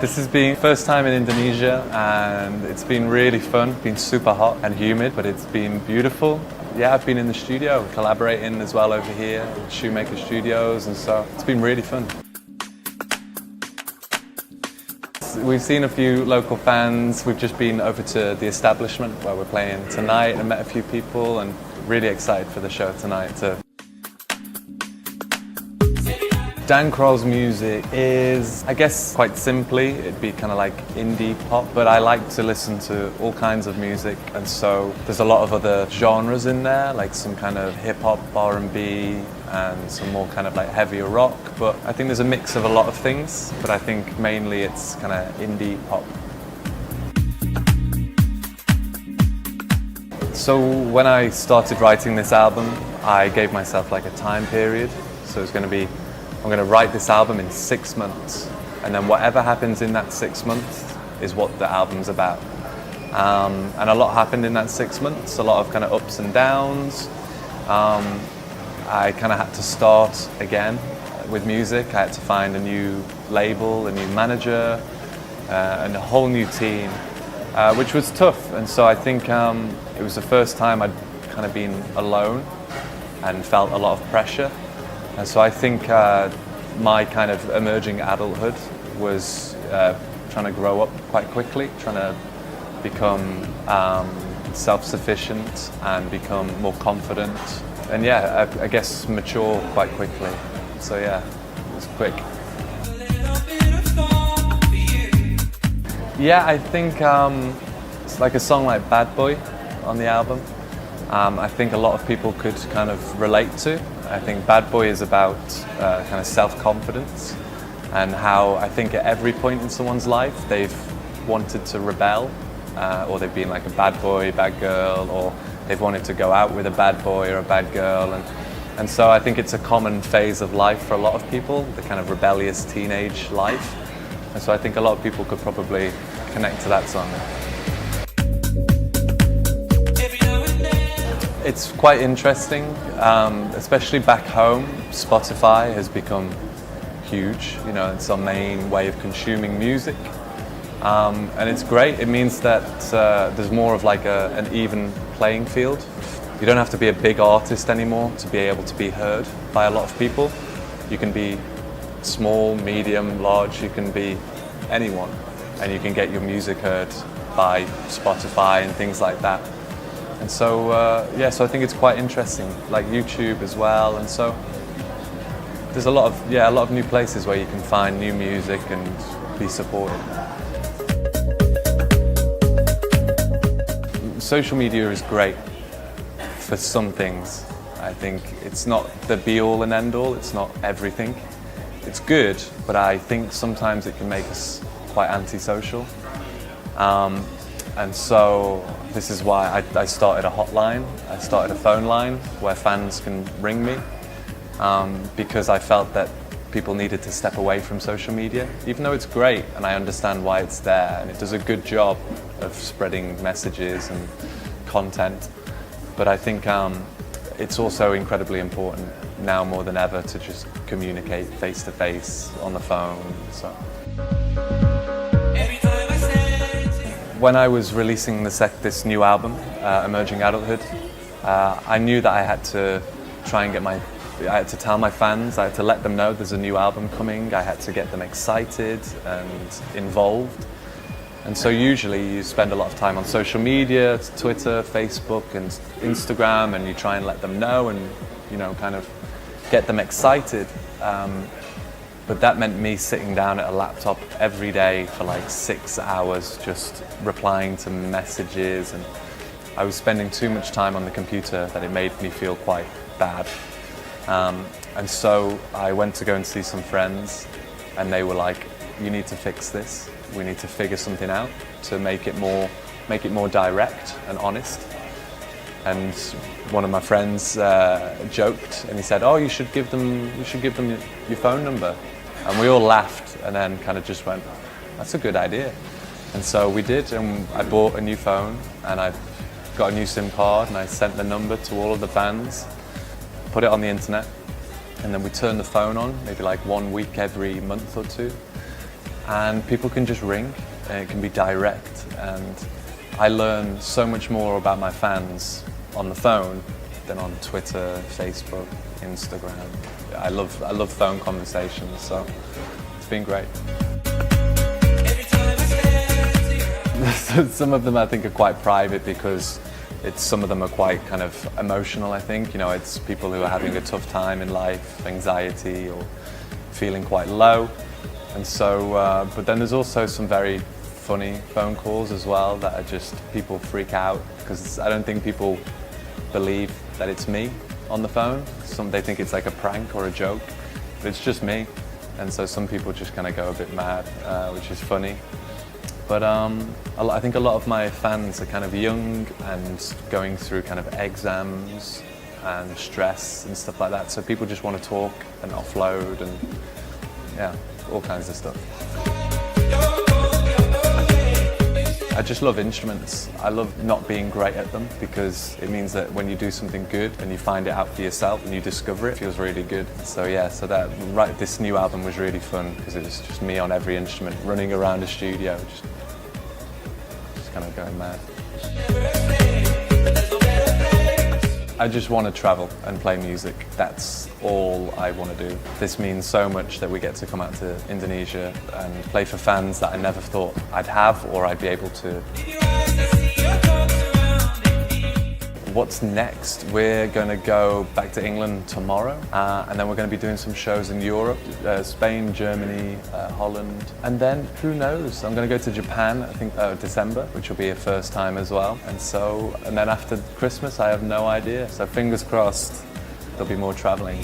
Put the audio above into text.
This has been first time in Indonesia and it's been really fun. It's been super hot and humid, but it's been beautiful. Yeah, I've been in the studio collaborating as well over here at Shoemaker Studios, and so it's been really fun. We've seen a few local fans. We've just been over to the establishment where we're playing tonight and met a few people, and really excited for the show tonight too. Dan Croll's music is, I guess, quite simply, it'd be kind of like indie pop, but I like to listen to all kinds of music, and so there's a lot of other genres in there, like some kind of hip-hop, R&B, and some more kind of like heavier rock, but I think there's a mix of a lot of things, but I think mainly it's kind of indie pop. So when I started writing this album, I gave myself like a time period, so it's going to be I'm going to write this album in 6 months, and then whatever happens in that 6 months is what the album's about. And a lot happened in that 6 months, a lot of kind of ups and downs. I kind of had to start again with music. I had to find a new label, a new manager, and a whole new team, which was tough. And so I think it was the first time I'd kind of been alone and felt a lot of pressure. And so I think my kind of emerging adulthood was trying to grow up quite quickly, trying to become self-sufficient and become more confident. And yeah, I guess mature quite quickly. So yeah, it was quick. Yeah, I think it's like a song like Bad Boy on the album. I think a lot of people could kind of relate to. I think Bad Boy is about kind of self-confidence, and how I think at every point in someone's life they've wanted to rebel, or they've been like a bad boy, bad girl, or they've wanted to go out with a bad boy or a bad girl, and so I think it's a common phase of life for a lot of people, the kind of rebellious teenage life, and so I think a lot of people could probably connect to that song. It's quite interesting, especially back home. Spotify has become huge, you know, it's our main way of consuming music. And it's great, it means that there's more of like an even playing field. You don't have to be a big artist anymore to be able to be heard by a lot of people. You can be small, medium, large, you can be anyone, and you can get your music heard by Spotify and things like that. And so, yeah, so I think it's quite interesting, like YouTube as well, and so there's a lot of new places where you can find new music and be supported. Social media is great for some things. I think it's not the be-all and end-all, it's not everything. It's good, but I think sometimes it can make us quite antisocial. And so this is why I started a hotline, I started a phone line where fans can ring me, because I felt that people needed to step away from social media, even though it's great and I understand why it's there and it does a good job of spreading messages and content. But I think it's also incredibly important now more than ever to just communicate face to face on the phone. So. When I was releasing this new album, Emerging Adulthood, I knew that I had to try and I had to tell my fans, I had to let them know there's a new album coming, I had to get them excited and involved. And so usually you spend a lot of time on social media, Twitter, Facebook and Instagram, and you try and let them know and, you know, kind of get them excited. But that meant me sitting down at a laptop every day for like 6 hours just replying to messages, and I was spending too much time on the computer that it made me feel quite bad. And so I went to go and see some friends, and they were like, you need to fix this. We need to figure something out to make it more direct and honest. And one of my friends joked, and he said, "Oh, you should give them your phone number." And we all laughed, and then kind of just went, "That's a good idea." And so we did, and I bought a new phone, and I got a new SIM card, and I sent the number to all of the fans, put it on the internet, and then we turned the phone on, maybe like 1 week every month or two. and people can just ring, and it can be direct, and I learn so much more about my fans on the phone than on Twitter, Facebook, Instagram. I love phone conversations, so it's been great. Some of them I think are quite private because some of them are quite kind of emotional, I think. You know, it's people who are having a tough time in life, anxiety or feeling quite low. And so, but then there's also some very funny phone calls as well that are just, people freak out because I don't think people believe that it's me on the phone. They think it's like a prank or a joke, but it's just me. And so some people just kind of go a bit mad, which is funny. But I think a lot of my fans are kind of young and going through kind of exams and stress and stuff like that. So people just want to talk and offload and yeah, all kinds of stuff. I just love instruments. I love not being great at them because it means that when you do something good and you find it out for yourself and you discover it, it feels really good. So yeah, so this new album was really fun because it was just me on every instrument, running around the studio, just kind of going mad. I just want to travel and play music. That's all I want to do. This means so much that we get to come out to Indonesia and play for fans that I never thought I'd have or I'd be able to. What's next? We're going to go back to England tomorrow and then we're going to be doing some shows in Europe, Spain, Germany, Holland, and then who knows? I'm going to go to Japan, I think December, which will be a first time as well. And then after Christmas I have no idea, so fingers crossed there'll be more travelling.